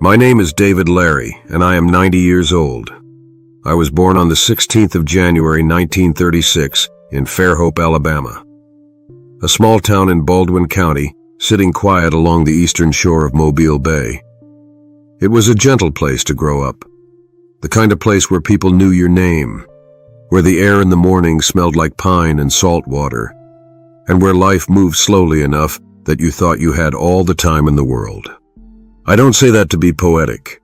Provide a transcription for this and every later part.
My name is David Larry, and I am 90 years old. I was born on the 16th of January 1936 in Fairhope, Alabama. A small town in Baldwin County, sitting quiet along the eastern shore of Mobile Bay. It was a gentle place to grow up. The kind of place where people knew your name, where the air in the morning smelled like pine and salt water, and where life moved slowly enough that you thought you had all the time in the world. I don't say that to be poetic.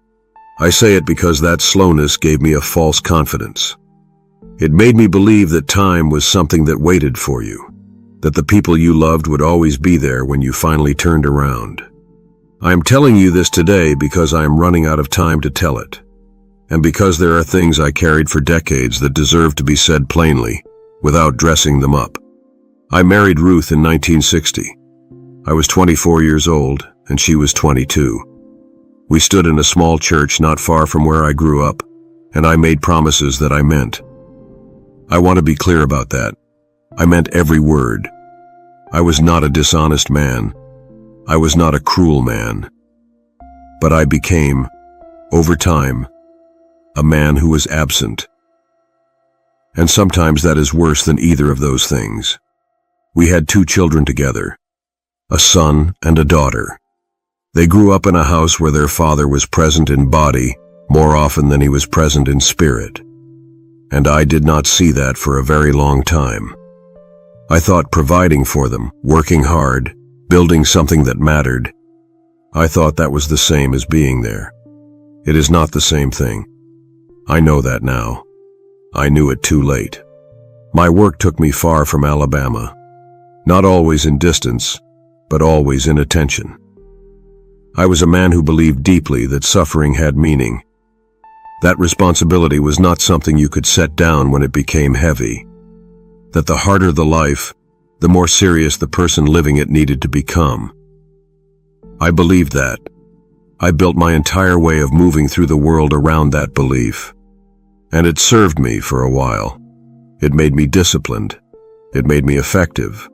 I say it because that slowness gave me a false confidence. It made me believe that time was something that waited for you, that the people you loved would always be there when you finally turned around. I am telling you this today because I am running out of time to tell it, and because there are things I carried for decades that deserve to be said plainly, without dressing them up. I married Ruth in 1960. I was 24 years old, and she was 22. We stood in a small church not far from where I grew up, and I made promises that I meant. I want to be clear about that. I meant every word. I was not a dishonest man. I was not a cruel man. But I became, over time, a man who was absent. And sometimes that is worse than either of those things. We had 2 children together, a son and a daughter. They grew up in a house where their father was present in body more often than he was present in spirit. And I did not see that for a very long time. I thought providing for them, working hard, building something that mattered, I thought that was the same as being there. It is not the same thing. I know that now. I knew it too late. My work took me far from Alabama, not always in distance, but always in attention. I was a man who believed deeply that suffering had meaning. That responsibility was not something you could set down when it became heavy. That the harder the life, the more serious the person living it needed to become. I believed that. I built my entire way of moving through the world around that belief. And it served me for a while. It made me disciplined. It made me effective.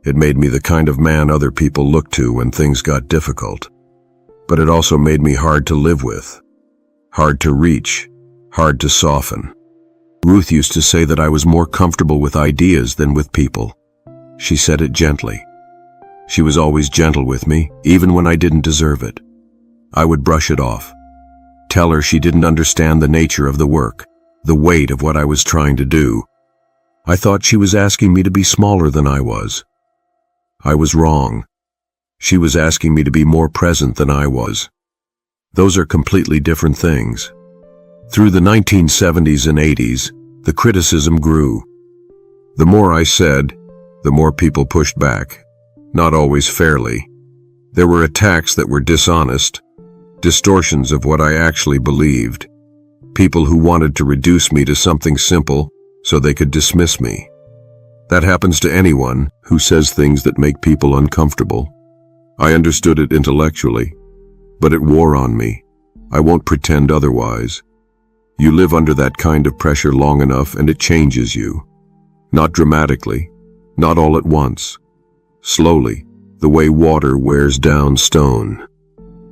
It made me the kind of man other people looked to when things got difficult. But it also made me hard to live with, hard to reach, hard to soften. Ruth used to say that I was more comfortable with ideas than with people. She said it gently. She was always gentle with me, even when I didn't deserve it. I would brush it off. Tell her she didn't understand the nature of the work, the weight of what I was trying to do. I thought she was asking me to be smaller than I was. I was wrong. She was asking me to be more present than I was. Those are completely different things. Through the 1970s and 80s, the criticism grew. The more I said, the more people pushed back, not always fairly. There were attacks that were dishonest, distortions of what I actually believed, people who wanted to reduce me to something simple so they could dismiss me. That happens to anyone who says things that make people uncomfortable. I understood it intellectually, but it wore on me. I won't pretend otherwise. You live under that kind of pressure long enough and it changes you. Not dramatically, not all at once. Slowly, the way water wears down stone.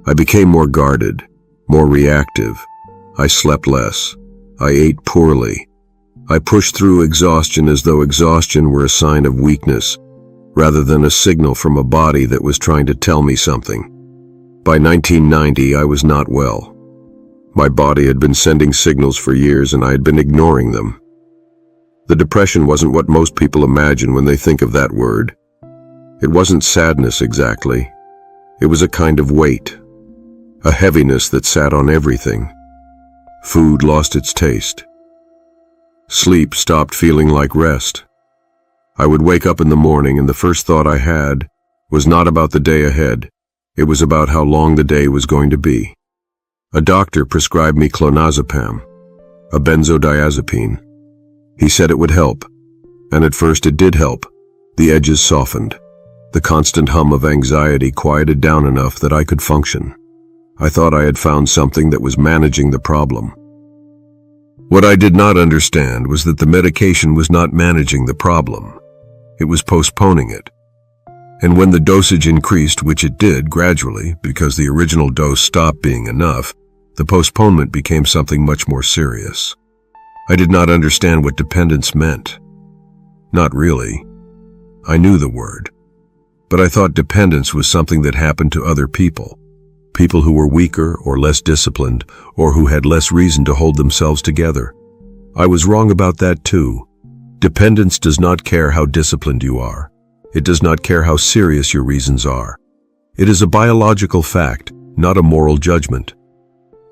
I became more guarded, more reactive. I slept less. I ate poorly. I pushed through exhaustion as though exhaustion were a sign of weakness, rather than a signal from a body that was trying to tell me something. By 1990, I was not well. My body had been sending signals for years and I had been ignoring them. The depression wasn't what most people imagine when they think of that word. It wasn't sadness exactly. It was a kind of weight, a heaviness that sat on everything. Food lost its taste. Sleep stopped feeling like rest. I would wake up in the morning and the first thought I had was not about the day ahead. It was about how long the day was going to be. A doctor prescribed me clonazepam, a benzodiazepine. He said it would help, and at first it did help. The edges softened. The constant hum of anxiety quieted down enough that I could function. I thought I had found something that was managing the problem. What I did not understand was that the medication was not managing the problem. It was postponing it. And when the dosage increased, which it did gradually because the original dose stopped being enough, the postponement became something much more serious. I did not understand what dependence meant. Not really. I knew the word. But I thought dependence was something that happened to other people. People who were weaker or less disciplined, or who had less reason to hold themselves together. I was wrong about that too. Dependence does not care how disciplined you are. It does not care how serious your reasons are. It is a biological fact, not a moral judgment.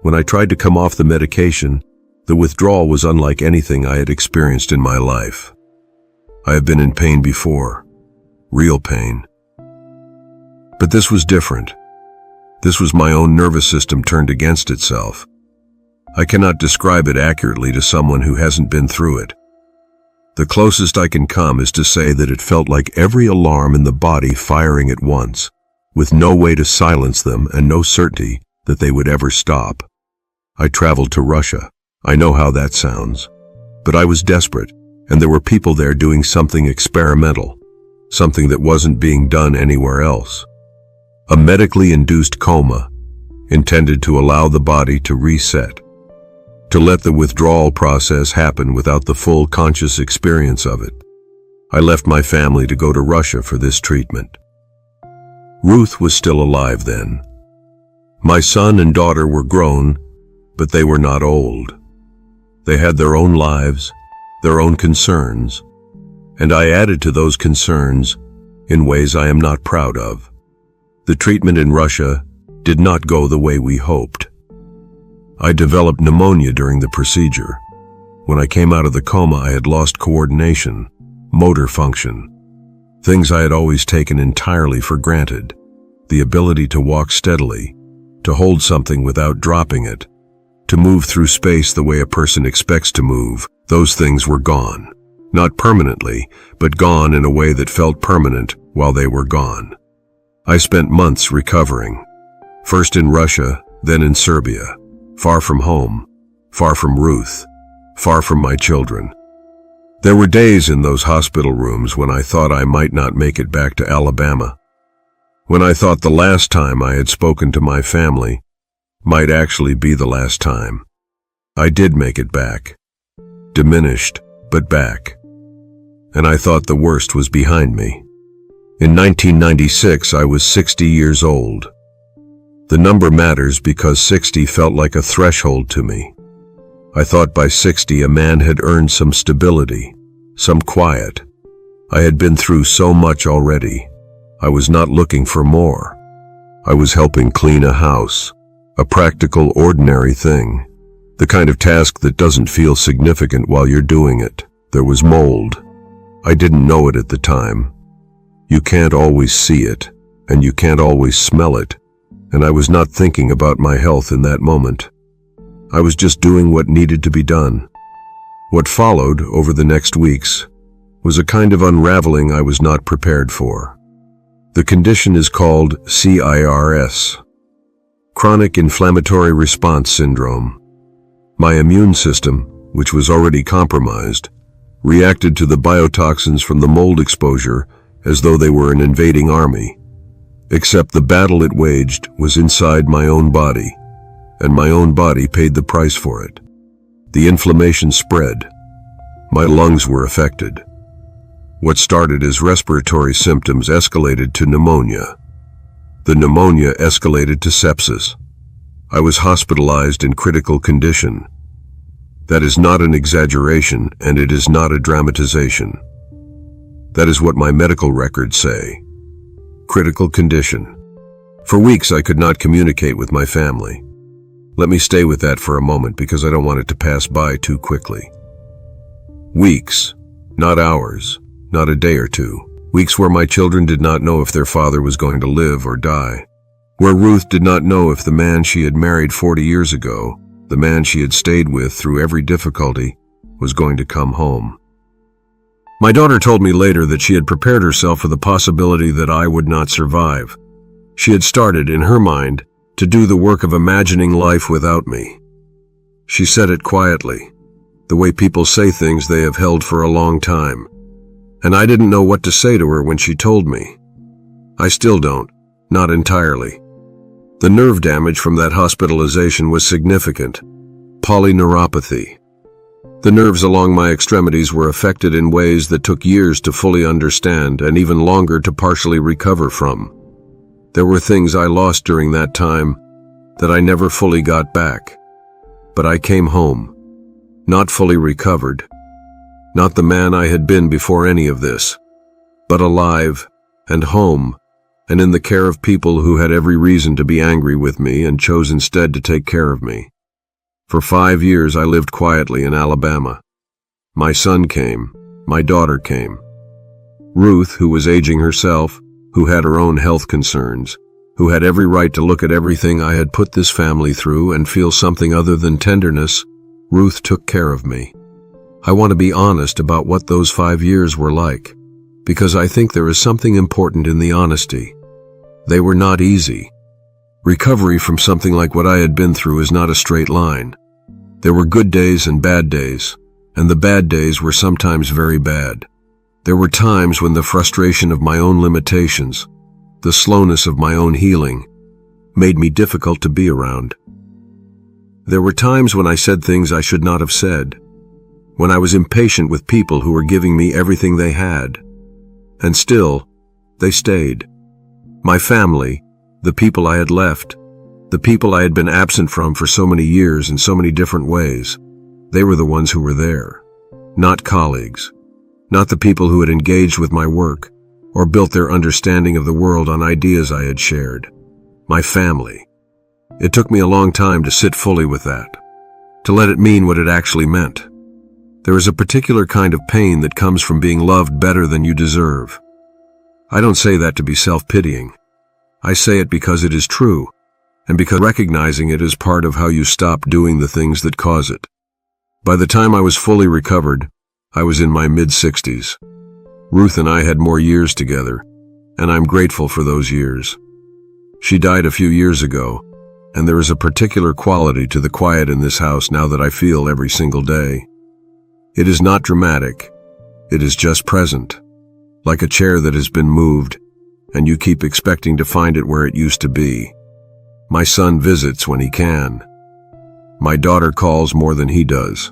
When I tried to come off the medication, the withdrawal was unlike anything I had experienced in my life. I have been in pain before, real pain. But this was different. This was my own nervous system turned against itself. I cannot describe it accurately to someone who hasn't been through it. The closest I can come is to say that it felt like every alarm in the body firing at once, with no way to silence them and no certainty that they would ever stop. I traveled to Russia. I know how that sounds. But I was desperate, and there were people there doing something experimental, something that wasn't being done anywhere else. A medically induced coma, intended to allow the body to reset, to let the withdrawal process happen without the full conscious experience of it. I left my family to go to Russia for this treatment. Ruth was still alive then. My son and daughter were grown, but they were not old. They had their own lives, their own concerns, and I added to those concerns in ways I am not proud of. The treatment in Russia did not go the way we hoped. I developed pneumonia during the procedure. When I came out of the coma, I had lost coordination, motor function, things I had always taken entirely for granted, the ability to walk steadily, to hold something without dropping it, to move through space the way a person expects to move. Those things were gone. Not permanently, but gone in a way that felt permanent while they were gone. I spent months recovering, first in Russia, then in Serbia, far from home, far from Ruth, far from my children. There were days in those hospital rooms when I thought I might not make it back to Alabama, when I thought the last time I had spoken to my family might actually be the last time. I did make it back, diminished, but back. And I thought the worst was behind me. In 1996, I was 60 years old. The number matters because 60 felt like a threshold to me. I thought by 60 a man had earned some stability, some quiet. I had been through so much already. I was not looking for more. I was helping clean a house, a practical, ordinary thing, the kind of task that doesn't feel significant while you're doing it. There was mold. I didn't know it at the time. You can't always see it, and you can't always smell it, and I was not thinking about my health in that moment. I was just doing what needed to be done. What followed over the next weeks was a kind of unraveling I was not prepared for. The condition is called CIRS, Chronic Inflammatory Response Syndrome. My immune system, which was already compromised, reacted to the biotoxins from the mold exposure as though they were an invading army. Except the battle it waged was inside my own body, and my own body paid the price for it. The inflammation spread. My lungs were affected. What started as respiratory symptoms escalated to pneumonia. The pneumonia escalated to sepsis. I was hospitalized in critical condition. That is not an exaggeration, and it is not a dramatization. That is what my medical records say. Critical condition. For weeks I could not communicate with my family. Let me stay with that for a moment because I don't want it to pass by too quickly. Weeks, not hours, not a day or two. Weeks where my children did not know if their father was going to live or die. Where Ruth did not know if the man she had married 40 years ago, the man she had stayed with through every difficulty, was going to come home. My daughter told me later that she had prepared herself for the possibility that I would not survive. She had started, in her mind, to do the work of imagining life without me. She said it quietly, the way people say things they have held for a long time. And I didn't know what to say to her when she told me. I still don't. Not entirely. The nerve damage from that hospitalization was significant. Polyneuropathy. The nerves along my extremities were affected in ways that took years to fully understand and even longer to partially recover from. There were things I lost during that time that I never fully got back. But I came home, not fully recovered, not the man I had been before any of this, but alive and home and in the care of people who had every reason to be angry with me and chose instead to take care of me. For 5 years I lived quietly in Alabama. My son came, my daughter came. Ruth, who was aging herself, who had her own health concerns, who had every right to look at everything I had put this family through and feel something other than tenderness, Ruth took care of me. I want to be honest about what those 5 years were like, because I think there is something important in the honesty. They were not easy. Recovery from something like what I had been through is not a straight line. There were good days and bad days, and the bad days were sometimes very bad. There were times when the frustration of my own limitations, the slowness of my own healing, made me difficult to be around. There were times when I said things I should not have said, when I was impatient with people who were giving me everything they had. And still, they stayed. My family, the people I had left, the people I had been absent from for so many years in so many different ways, they were the ones who were there. Not colleagues, not the people who had engaged with my work or built their understanding of the world on ideas I had shared. My family. It took me a long time to sit fully with that, to let it mean what it actually meant. There is a particular kind of pain that comes from being loved better than you deserve. I don't say that to be self-pitying. I say it because it is true, and because recognizing it is part of how you stop doing the things that cause it. By the time I was fully recovered, I was in my mid-60s. Ruth and I had more years together, and I'm grateful for those years. She died a few years ago, and there is a particular quality to the quiet in this house now that I feel every single day. It is not dramatic. It is just present, like a chair that has been moved, and you keep expecting to find it where it used to be. My son visits when he can. My daughter calls more than he does.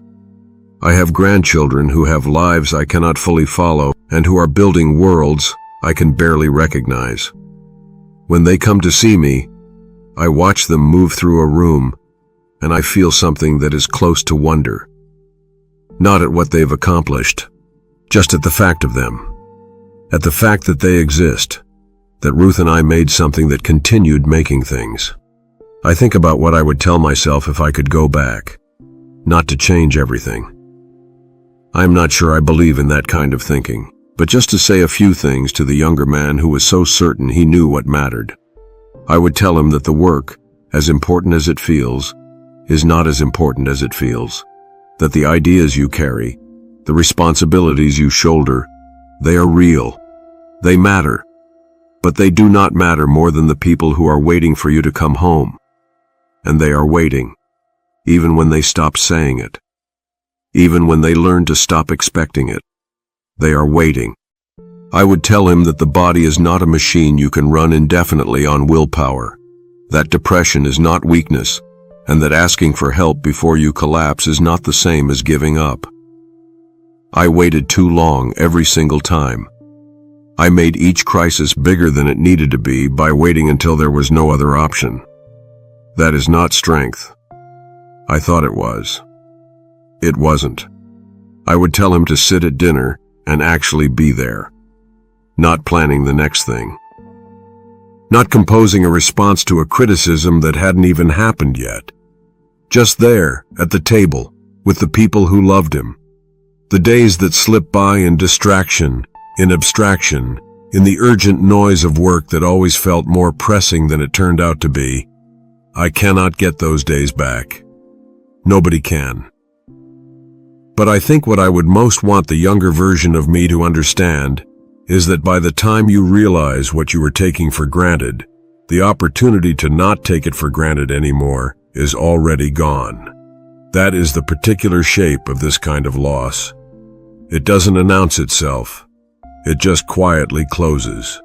I have grandchildren who have lives I cannot fully follow and who are building worlds I can barely recognize. When they come to see me, I watch them move through a room, and I feel something that is close to wonder. Not at what they've accomplished, just at the fact of them. At the fact that they exist, that Ruth and I made something that continued making things. I think about what I would tell myself if I could go back, not to change everything. I'm not sure I believe in that kind of thinking, but just to say a few things to the younger man who was so certain he knew what mattered. I would tell him that the work, as important as it feels, is not as important as it feels. That the ideas you carry, the responsibilities you shoulder, they are real. They matter. But they do not matter more than the people who are waiting for you to come home. And they are waiting, even when they stop saying it. Even when they learn to stop expecting it. They are waiting. I would tell him that the body is not a machine you can run indefinitely on willpower. That depression is not weakness, and that asking for help before you collapse is not the same as giving up. I waited too long every single time. I made each crisis bigger than it needed to be by waiting until there was no other option. That is not strength. I thought it was. It wasn't. I would tell him to sit at dinner and actually be there. Not planning the next thing. Not composing a response to a criticism that hadn't even happened yet. Just there, at the table, with the people who loved him. The days that slipped by in distraction, in abstraction, in the urgent noise of work that always felt more pressing than it turned out to be. I cannot get those days back. Nobody can. But I think what I would most want the younger version of me to understand is that by the time you realize what you were taking for granted, the opportunity to not take it for granted anymore is already gone. That is the particular shape of this kind of loss. It doesn't announce itself. It just quietly closes.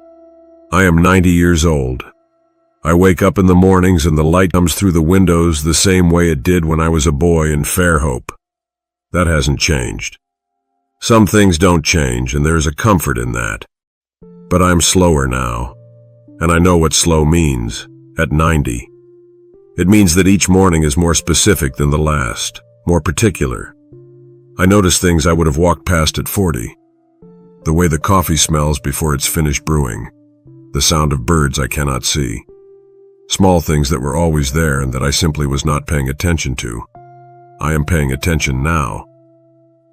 I am 90 years old. I wake up in the mornings and the light comes through the windows the same way it did when I was a boy in Fairhope. That hasn't changed. Some things don't change, and there's a comfort in that. But I'm slower now, and I know what slow means at 90. It means that each morning is more specific than the last, more particular. I notice things I would have walked past at 40. The way the coffee smells before it's finished brewing, the sound of birds I cannot see. Small things that were always there and that I simply was not paying attention to. I am paying attention now.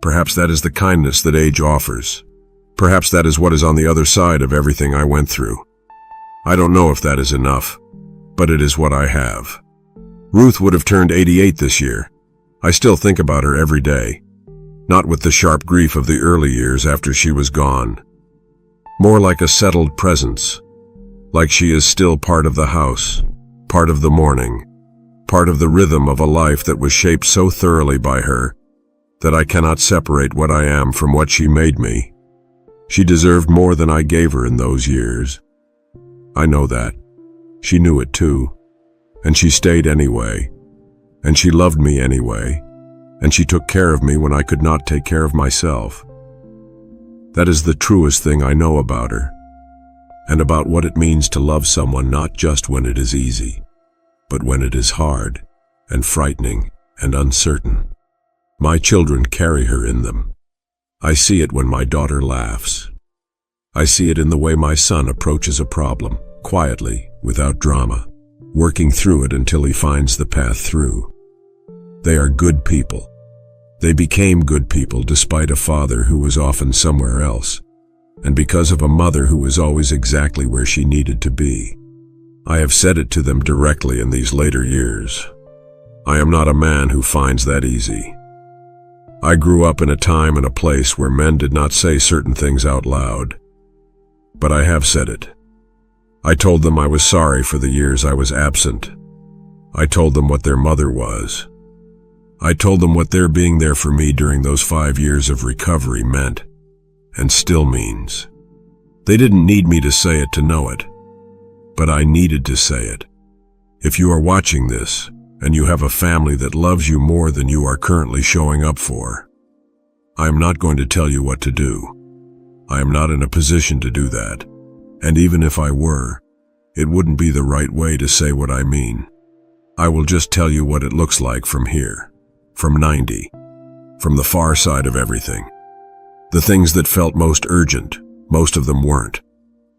Perhaps that is the kindness that age offers. Perhaps that is what is on the other side of everything I went through. I don't know if that is enough, but it is what I have. Ruth would have turned 88 this year. I still think about her every day, not with the sharp grief of the early years after she was gone. More like a settled presence, like she is still part of the house, part of the morning, part of the rhythm of a life that was shaped so thoroughly by her that I cannot separate what I am from what she made me. She deserved more than I gave her in those years. I know that. She knew it too. And she stayed anyway. And she loved me anyway. And she took care of me when I could not take care of myself. That is the truest thing I know about her. And about what it means to love someone not just when it is easy, but when it is hard and frightening and uncertain. My children carry her in them. I see it when my daughter laughs. I see it in the way my son approaches a problem, quietly, without drama, working through it until he finds the path through. They are good people. They became good people despite a father who was often somewhere else, and because of a mother who was always exactly where she needed to be. I have said it to them directly in these later years. I am not a man who finds that easy. I grew up in a time and a place where men did not say certain things out loud. But I have said it. I told them I was sorry for the years I was absent. I told them what their mother was. I told them what their being there for me during those 5 years of recovery meant, and still means. They didn't need me to say it to know it, but I needed to say it. If you are watching this, and you have a family that loves you more than you are currently showing up for, I am not going to tell you what to do. I am not in a position to do that, and even if I were, it wouldn't be the right way to say what I mean. I will just tell you what it looks like from here, from 90, from the far side of everything. The things that felt most urgent, most of them weren't.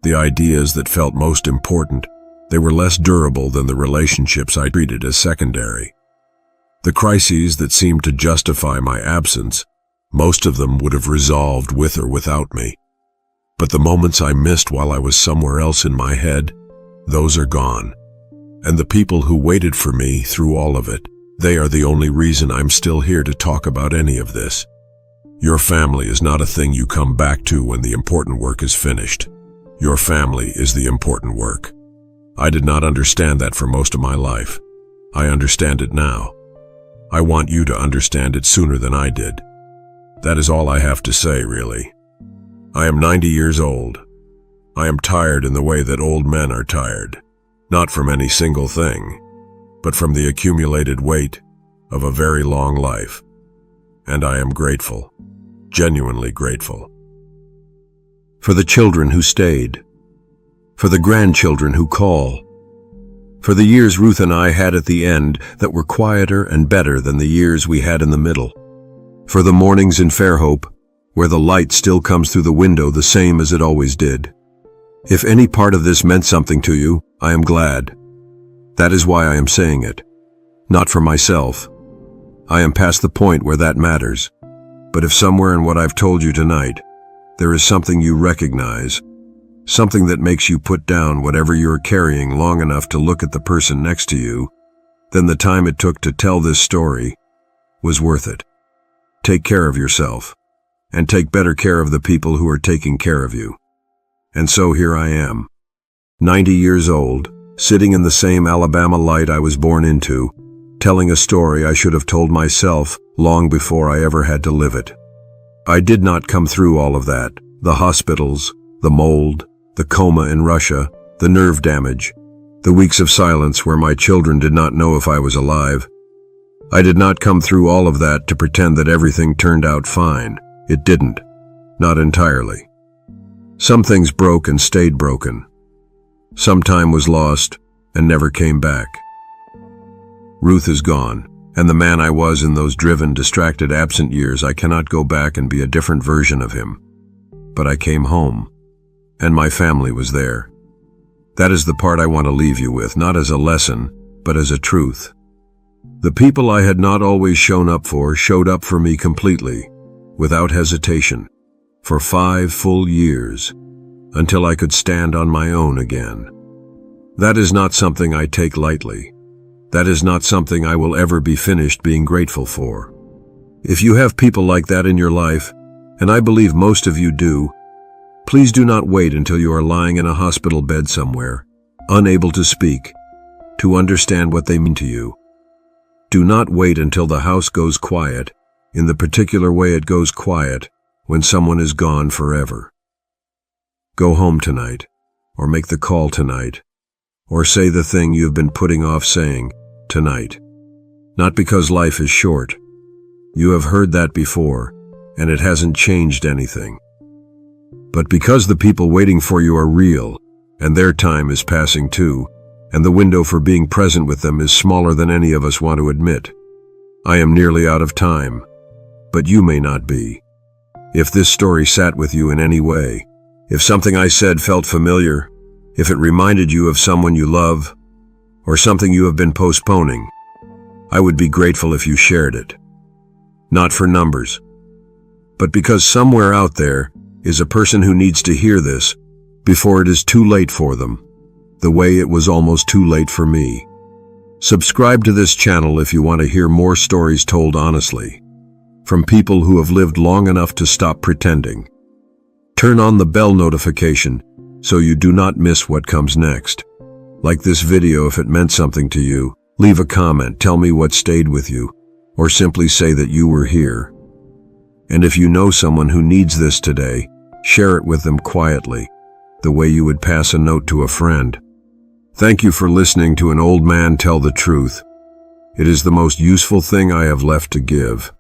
The ideas that felt most important, they were less durable than the relationships I treated as secondary. The crises that seemed to justify my absence, most of them would have resolved with or without me. But the moments I missed while I was somewhere else in my head, those are gone. And the people who waited for me through all of it, they are the only reason I'm still here to talk about any of this. Your family is not a thing you come back to when the important work is finished. Your family is the important work. I did not understand that for most of my life. I understand it now. I want you to understand it sooner than I did. That is all I have to say, really. I am 90 years old. I am tired in the way that old men are tired, not from any single thing, but from the accumulated weight of a very long life. And I am grateful, genuinely grateful. For the children who stayed, for the grandchildren who call, for the years Ruth and I had at the end that were quieter and better than the years we had in the middle, for the mornings in Fairhope, where the light still comes through the window the same as it always did. If any part of this meant something to you, I am glad. That is why I am saying it. Not for myself. I am past the point where that matters. But if somewhere in what I've told you tonight, there is something you recognize, something that makes you put down whatever you're carrying long enough to look at the person next to you, then the time it took to tell this story was worth it. Take care of yourself, and take better care of the people who are taking care of you. And so here I am, 90 years old, sitting in the same Alabama light I was born into, telling a story I should have told myself long before I ever had to live it. I did not come through all of that, the hospitals, the mold, The coma in Russia, the nerve damage, the weeks of silence where my children did not know if I was alive. I did not come through all of that to pretend that everything turned out fine. It didn't. Not entirely. Some things broke and stayed broken. Some time was lost and never came back. Ruth is gone, and the man I was in those driven, distracted, absent years, I cannot go back and be a different version of him. But I came home, and my family was there. That is the part I want to leave you with, not as a lesson, but as a truth. The people I had not always shown up for showed up for me completely, without hesitation, for 5 full years, until I could stand on my own again. That is not something I take lightly. That is not something I will ever be finished being grateful for. If you have people like that in your life, and I believe most of you do, please do not wait until you are lying in a hospital bed somewhere, unable to speak, to understand what they mean to you. Do not wait until the house goes quiet, in the particular way it goes quiet when someone is gone forever. Go home tonight, or make the call tonight, or say the thing you've been putting off saying tonight. Not because life is short. You have heard that before, and it hasn't changed anything. But because the people waiting for you are real, and their time is passing too, and the window for being present with them is smaller than any of us want to admit. I am nearly out of time, but you may not be. If this story sat with you in any way, if something I said felt familiar, if it reminded you of someone you love, or something you have been postponing, I would be grateful if you shared it. Not for numbers, but because somewhere out there is a person who needs to hear this before it is too late for them, the way it was almost too late for me. Subscribe to this channel if you want to hear more stories told honestly, from people who have lived long enough to stop pretending. Turn on the bell notification so you do not miss what comes next. Like this video if it meant something to you. Leave a comment, tell me what stayed with you, or simply say that you were here. And if you know someone who needs this today, share it with them quietly, the way you would pass a note to a friend. Thank you for listening to an old man tell the truth. It is the most useful thing I have left to give.